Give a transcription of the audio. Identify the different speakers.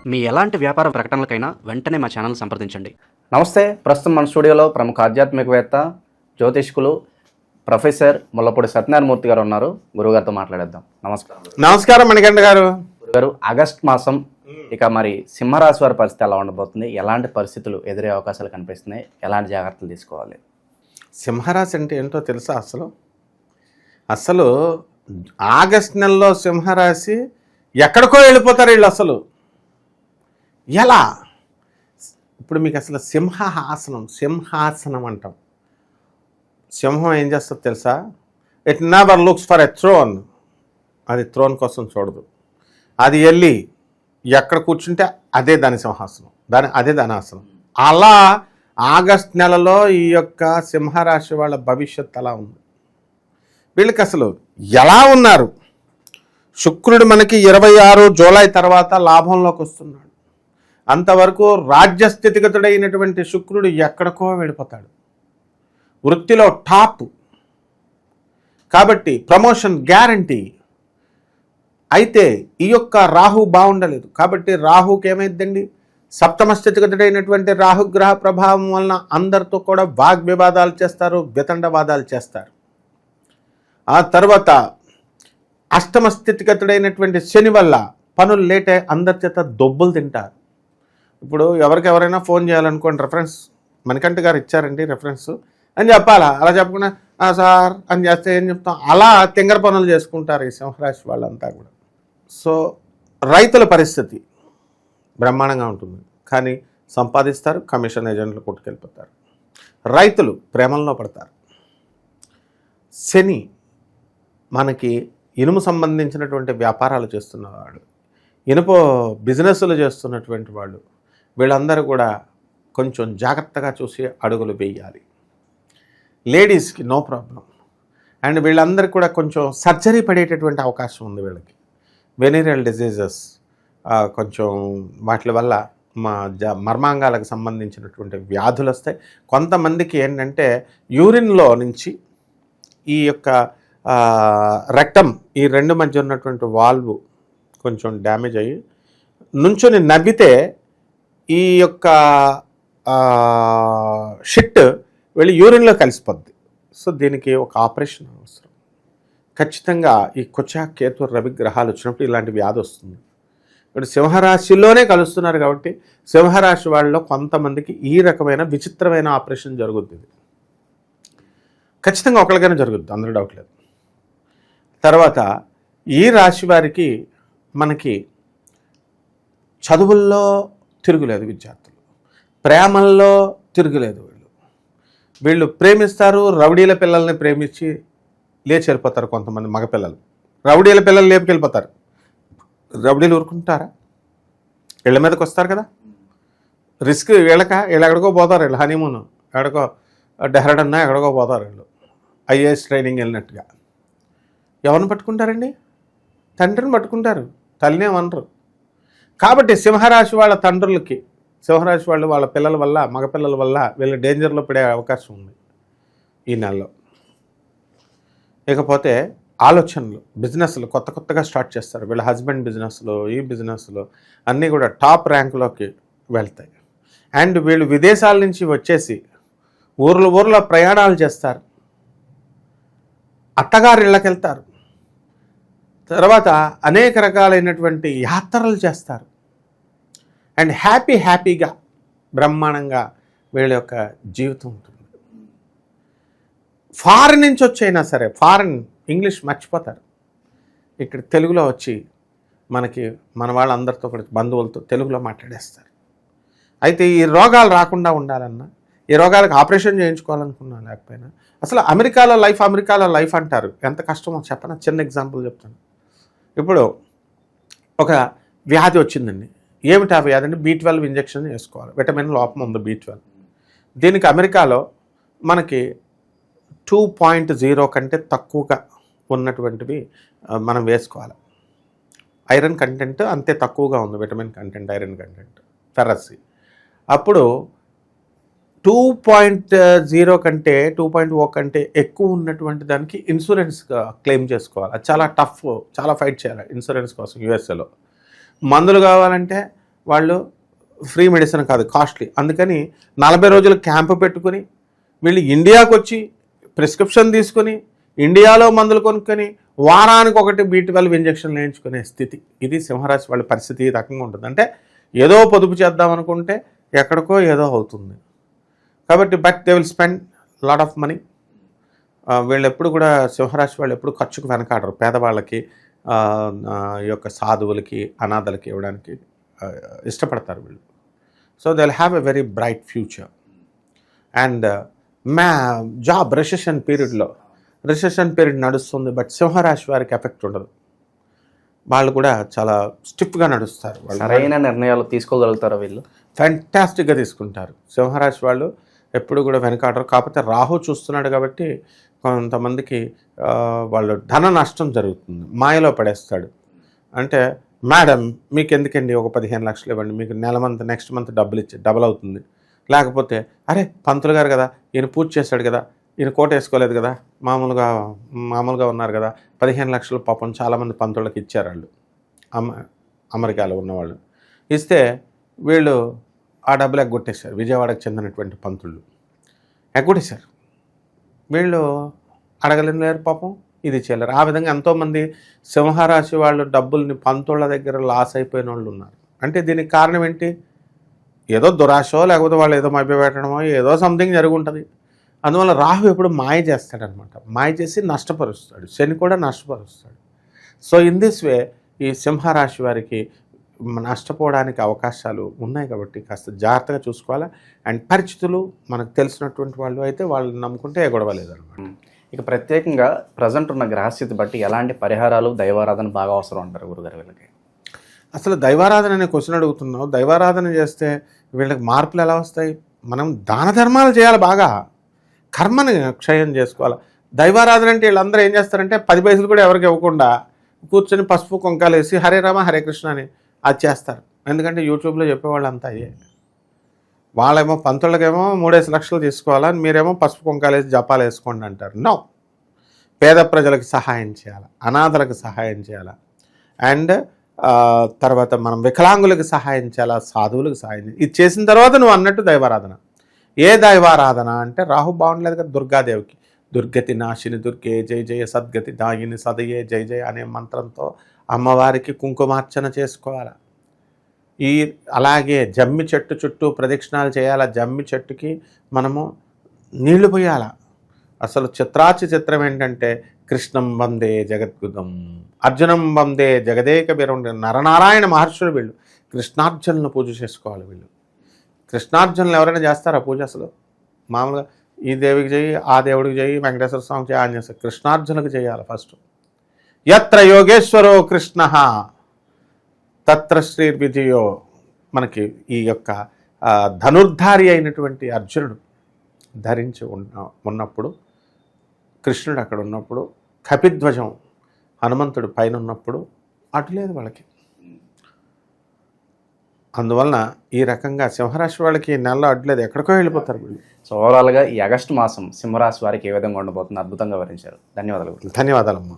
Speaker 1: మీ ఎలాంటి వ్యాపార ప్రకటనలకైనా వెంటనే మా ఛానల్ సంప్రదించండి.
Speaker 2: నమస్తే. ప్రస్తుతం మన స్టూడియోలో ప్రముఖ ఆధ్యాత్మికవేత్త, జ్యోతిష్కులు ప్రొఫెసర్ ముల్లపూడి సత్యనారాయణమూర్తి గారు ఉన్నారు. గురుగారితో మాట్లాడేద్దాం. నమస్కారం.
Speaker 3: నమస్కారం మణికంఠ గారు.
Speaker 2: గురుగారు, ఆగస్ట్ మాసం ఇక మరి సింహరాశి వారి పరిస్థితి ఎలా ఉండబోతుంది? ఎలాంటి పరిస్థితులు ఎదురే అవకాశాలు కనిపిస్తున్నాయి? ఎలాంటి జాగ్రత్తలు తీసుకోవాలి?
Speaker 3: సింహరాశి అంటే ఏంటో తెలుసా? అసలు ఆగస్ట్ నెలలో సింహరాశి ఎక్కడికో వెళ్ళిపోతారు వీళ్ళు. అసలు ఎలా? ఇప్పుడు మీకు అసలు సింహాసనం అంటాం. సింహం ఏం చేస్తుంది తెలుసా? It never looks for a throne. అది థ్రోన్ కోసం చూడదు. అది వెళ్ళి ఎక్కడ కూర్చుంటే అదే దాని సింహాసనం, అదే దాని ఆసనం. అలా ఆగస్ట్ నెలలో ఈ యొక్క సింహరాశి వాళ్ళ భవిష్యత్ అలా ఉంది. వీళ్ళకి అసలు ఎలా ఉన్నారు? శుక్రుడు మనకి 26 జూలై తర్వాత లాభంలోకి వస్తున్నాడు. అంతవరకు రాజ్యస్థితిగతుడైనటువంటి శుక్రుడు ఎక్కడికో వెళ్ళిపోతాడు. వృత్తిలో టాప్ కాబట్టి ప్రమోషన్ గ్యారంటీ. అయితే ఈ యొక్క రాహు బాగుండలేదు కాబట్టి రాహుకి ఏమైందండి? సప్తమ స్థితిగతుడైనటువంటి రాహుగ్రహ ప్రభావం వలన అందరితో కూడా వాగ్వివాదాలు చేస్తారు, వితండవాదాలు చేస్తారు. ఆ తర్వాత అష్టమ స్థితిగతుడైనటువంటి శని వల్ల పనులు లేట్ అయ్యి అందరి చేత దొబ్బులు తింటారు. ఇప్పుడు ఎవరికెవరైనా ఫోన్ చేయాలనుకోండి, రెఫరెన్స్ మణికంఠ గారు ఇచ్చారండి రెఫరెన్స్ అని చెప్పాలా? అలా చెప్పకుండా సార్ అని చేస్తే ఏం చెప్తాం? అలా తింగర పనులు చేసుకుంటారు ఈ సింహరాశి వాళ్ళంతా కూడా. సో రైతుల పరిస్థితి బ్రహ్మాండంగా ఉంటుంది, కానీ సంపాదిస్తారు, కమిషన్ ఏజెంట్లు కొట్టుకెళ్ళిపోతారు. రైతులు ప్రేమల్లో పడతారు. శని మనకి ఇనుము సంబంధించినటువంటి వ్యాపారాలు చేస్తున్నవాడు, ఇనుప బిజినెస్లు చేస్తున్నటువంటి వాళ్ళు, వీళ్ళందరూ కూడా కొంచెం జాగ్రత్తగా చూసి అడుగులు వేయాలి. లేడీస్కి నో ప్రాబ్లం. అండ్ వీళ్ళందరికీ కూడా కొంచెం సర్జరీ పడేటటువంటి అవకాశం ఉంది. వీళ్ళకి వెనీరియల్ డిజీజెస్ కొంచెం వాటి వల్ల మర్మాంగాలకు సంబంధించినటువంటి వ్యాధులు వస్తాయి. కొంతమందికి ఏంటంటే యూరిన్లో నుంచి ఈ యొక్క రెక్టమ్, ఈ రెండు మధ్య ఉన్నటువంటి వాల్వ్ కొంచెం డ్యామేజ్ అయ్యి నుంచొని నవ్వితే ఈ యొక్క షిట్ వెళ్ళి యూరిన్లో కలిసిపోద్ది. సో దీనికి ఒక ఆపరేషన్ అవసరం. ఖచ్చితంగా ఈ కుచ, కేతు, రవి గ్రహాలు వచ్చినప్పుడు ఇలాంటి వ్యాధి వస్తుంది. ఇప్పుడు సింహరాశిలోనే కలుస్తున్నారు కాబట్టి సింహరాశి వాళ్ళలో కొంతమందికి ఈ రకమైన విచిత్రమైన ఆపరేషన్ జరుగుతుంది. ఖచ్చితంగా ఒకరికైనా జరుగుద్ది, అందులో డౌట్ లేదు. తర్వాత ఈ రాశి వారికి మనకి చదువుల్లో తిరుగులేదు, విద్యార్థులు ప్రేమల్లో తిరుగులేదు. వీళ్ళు ప్రేమిస్తారు, రౌడీల పిల్లల్ని ప్రేమించి లేచి వెళ్ళిపోతారు. కొంతమంది మగపిల్లలు రౌడీల పిల్లలు లేపుకెళ్ళిపోతారు. రౌడీలు ఊరుకుంటారా? వీళ్ళ మీదకి వస్తారు కదా, రిస్క్ వీళ్ళు ఎక్కడికో పోతారు. వీళ్ళు హనీమూన్ ఎక్కడికో డెహ్రాడూన్ ఎక్కడికో పోతారు. వీళ్ళు ఐఏఎస్ ట్రైనింగ్ వెళ్ళినట్టుగా. ఎవరిని పట్టుకుంటారండి? తండ్రిని పట్టుకుంటారు, తల్లినే అనరు. కాబట్టి సింహరాశి వాళ్ళ తండ్రులకి, సింహరాశి వాళ్ళు వాళ్ళ పిల్లల వల్ల, మగపిల్లల వల్ల వీళ్ళు డేంజర్లో పడే అవకాశం ఉంది ఈ నెలలో. ఇకపోతే ఆలోచనలు, బిజినెస్లు కొత్తగా స్టార్ట్ చేస్తారు. వీళ్ళ హస్బెండ్ బిజినెస్లు, ఈ బిజినెస్లు అన్నీ కూడా టాప్ ర్యాంకులోకి వెళ్తాయి. అండ్ వీళ్ళు విదేశాల నుంచి వచ్చేసి ఊర్లో ప్రయాణాలు చేస్తారు, అత్తగారి ఇళ్ళకి వెళ్తారు, తర్వాత అనేక రకాలైనటువంటి యాత్రలు చేస్తారు. అండ్ హ్యాపీగా బ్రహ్మాండంగా వీళ్ళ యొక్క జీవితం ఉంటుంది. ఫారిన్ నుంచి వచ్చైనా సరే, ఫారిన్ ఇంగ్లీష్ మర్చిపోతారు, ఇక్కడ తెలుగులో వచ్చి మన వాళ్ళందరితో కూడా బంధువులతో తెలుగులో మాట్లాడేస్తారు. అయితే ఈ రోగాలు రాకుండా ఉండాలన్నా, ఈ రోగాలకు ఆపరేషన్ చేయించుకోవాలనుకున్నా లేకపోయినా, అసలు అమెరికాలో లైఫ్ అంటారు. ఎంత కష్టమో చెప్పనా? చిన్న ఎగ్జాంపుల్ చెప్తాను. ఇప్పుడు ఒక వ్యాధి వచ్చిందండి. ఏమిటి ఆ వ్యాధి అంటే B12 ఇంజెక్షన్ వేసుకోవాలి. విటమిన్ లోపం ఉంది B12. దీనికి అమెరికాలో మనకి 2.0 కంటే తక్కువగా ఉన్నటువంటివి మనం వేసుకోవాలి. ఐరన్ కంటెంట్ అంతే తక్కువగా ఉంది, vitamin content, iron content, ferrous. అప్పుడు 2.0 కంటే 2.0 కంటే ఎక్కువ ఉన్నటువంటి దానికి ఇన్సూరెన్స్గా క్లెయిమ్ చేసుకోవాలి. అది చాలా టఫ్, చాలా ఫైట్ చేయాలి ఇన్సూరెన్స్ కోసం. యూఎస్ఏలో మందులు కావాలంటే వాళ్ళు ఫ్రీ మెడిసిన్ కాదు, కాస్ట్లీ. అందుకని 40 రోజులు క్యాంపు పెట్టుకుని వీళ్ళు ఇండియాకు వచ్చి ప్రిస్క్రిప్షన్ తీసుకుని ఇండియాలో మందులు కొనుక్కొని వారానికి ఒకటి B12 ఇంజక్షన్లు వేయించుకునే స్థితి. ఇది సింహరాశి వాళ్ళ పరిస్థితి ఈ రకంగా ఉంటుంది. అంటే ఏదో పొదుపు చేద్దాం అనుకుంటే ఎక్కడికో ఏదో అవుతుంది. కాబట్టి but they will spend lot of money. వీళ్ళు ఎప్పుడు కూడా సింహరాశి వాళ్ళు ఎప్పుడు ఖర్చుకు వెనకాడరు. పేదవాళ్ళకి, ఈ యొక్క సాధువులకి, అనాథలకి ఇవ్వడానికి ఇష్టపడతారు వీళ్ళు. So they will have a very bright future. And job recession period నడుస్తుంది, బట్ సింహరాశి వారికి ఎఫెక్ట్ ఉండదు. వాళ్ళు కూడా చాలా స్టిఫ్గా నడుస్తారు.
Speaker 2: సరైన నిర్ణయాలు తీసుకోగలుగుతారా వీళ్ళు?
Speaker 3: ఫ్యాంటాస్టిక్గా తీసుకుంటారు సింహరాశి వాళ్ళు. ఎప్పుడు కూడా వెనకాడరు. కాకపోతే రాహు చూస్తున్నాడు కాబట్టి కొంతమందికి వాళ్ళు ధన నష్టం జరుగుతుంది, మాయలో పడేస్తాడు. అంటే మేడం మీకు ఎందుకండి ఒక 15 లక్షలు ఇవ్వండి, మీకు నెక్స్ట్ మంత్ డబుల్ అవుతుంది. లేకపోతే అరే పంతులు గారు కదా, ఈయన పూజ చేశాడు కదా, ఈయన కోట వేసుకోలేదు కదా, మామూలుగా ఉన్నారు కదా, 15 లక్షలు పాపం చాలామంది పంతుళ్ళకి ఇచ్చారు వాళ్ళు, అమెరికాలో ఉన్నవాళ్ళు. ఇస్తే వీళ్ళు ఆ డబ్బులు ఎగ్గొట్టేశారు. విజయవాడకు చెందినటువంటి పంతుళ్ళు ఎగ్గొట్టేశారు. వీళ్ళు అడగలేరు పాపం, ఇది చేయలేరు. ఆ విధంగా ఎంతోమంది సింహరాశి వాళ్ళు డబ్బుల్ని పంతుళ్ళ దగ్గర లాస్ అయిపోయిన వాళ్ళు ఉన్నారు. అంటే దీనికి కారణం ఏంటి? ఏదో దురాశో లేకపోతే వాళ్ళు ఏదో మభ్యపెట్టడమో ఏదో సంథింగ్ జరుగుంటుంది. అందువల్ల రాహు ఎప్పుడు మాయ చేస్తాడనమాట. మాయ చేసి నష్టపరుస్తాడు. శని కూడా నష్టపరుస్తాడు. సో ఇన్ దిస్ వే ఈ సింహరాశి వారికి నష్టపోవడానికి అవకాశాలు ఉన్నాయి. కాబట్టి కాస్త జాగ్రత్తగా చూసుకోవాలా. అండ్ పరిచితులు, మనకు తెలిసినటువంటి వాళ్ళు అయితే వాళ్ళని నమ్ముకుంటే ఏ గొడవ లేదనమాట.
Speaker 2: ఇక ప్రత్యేకంగా ప్రజెంట్ ఉన్న గ్రహస్థితి బట్టి ఎలాంటి పరిహారాలు, దైవారాధన బాగా అవసరం అంటారు గురుగారు వీళ్ళకి?
Speaker 3: అసలు దైవారాధన అనే క్వశ్చన్ అడుగుతున్నావు. దైవారాధన చేస్తే వీళ్ళకి మార్పులు ఎలా వస్తాయి? మనం దాన ధర్మాలు చేయాలి, బాగా కర్మని క్షయం చేసుకోవాలి. దైవారాధన అంటే వీళ్ళందరూ ఏం చేస్తారంటే 10 పైసలు కూడా ఎవరికి ఇవ్వకుండా కూర్చొని పసుపు కుంకాలు వేసి హరే రామ హరే కృష్ణ అని అది చేస్తారు. ఎందుకంటే యూట్యూబ్లో చెప్పేవాళ్ళు అంతా అయ్యే. వాళ్ళేమో పంతులకేమో 3 లక్షలు తీసుకోవాలని, మీరేమో పసుపు కుంకాలు వేసి జపాలు వేసుకోండి అంటారు. నో, పేద ప్రజలకు సహాయం చేయాలి, అనాథలకు సహాయం చేయాలి, అండ్ తర్వాత మనం వికలాంగులకు సహాయం చేయాలి, సాధువులకు సహాయం చేయాలి. ఇది చేసిన తర్వాత నువ్వు అన్నట్టు దైవారాధన. ఏ దైవారాధన అంటే రాహు బాగుండలేదు కదా, దుర్గాదేవికి దుర్గతి నాశిని దుర్గే జయ జయ సద్గతి దాయిని సదయే జయ జయ అనే మంత్రంతో అమ్మవారికి కుంకుమార్చన చేసుకోవాలి. అలాగే జమ్మి చెట్టు చుట్టూ ప్రదక్షిణాలు చేయాలి. జమ్మి చెట్టుకి మనము నీళ్లు పోయాల. అసలు చిత్రం ఏంటంటే కృష్ణం వందే జగద్గుదం, అర్జునం వందే జగదేక వీరం. నరనారాయణ మహర్షులు వీళ్ళు కృష్ణార్జునులను పూజ చేసుకోవాలి. వీళ్ళు కృష్ణార్జునులు ఎవరైనా చేస్తారా పూజ? అసలు మామూలుగా ఈ దేవికి చేయి, ఆ దేవుడికి చేయి, వెంకటేశ్వర స్వామికి చేయి, ఆంజనేయ స్వామి, కృష్ణార్జునులకు చేయాలి ఫస్ట్. యత్ర యోగేశ్వరో కృష్ణ తత్ర శ్రీ విజయో. మనకి ఈ యొక్క ధనుర్ధారి అయినటువంటి అర్జునుడు ధరించి ఉన్నప్పుడు, కృష్ణుడు అక్కడ ఉన్నప్పుడు, కపిధ్వజం హనుమంతుడు పైన ఉన్నప్పుడు అటు లేదు వాళ్ళకి. అందువలన ఈ రకంగా సింహరాశి వాళ్ళకి నెలలో అడ్లేదు, ఎక్కడికో వెళ్ళిపోతారు వీళ్ళు.
Speaker 2: సో ఓవరాల్గా ఈ ఆగస్టు మాసం సింహరాశి వారికి ఏ విధంగా ఉండబోతుంది అద్భుతంగా వివరించారు. ధన్యవాదాలు.
Speaker 3: ధన్యవాదాలమ్మా.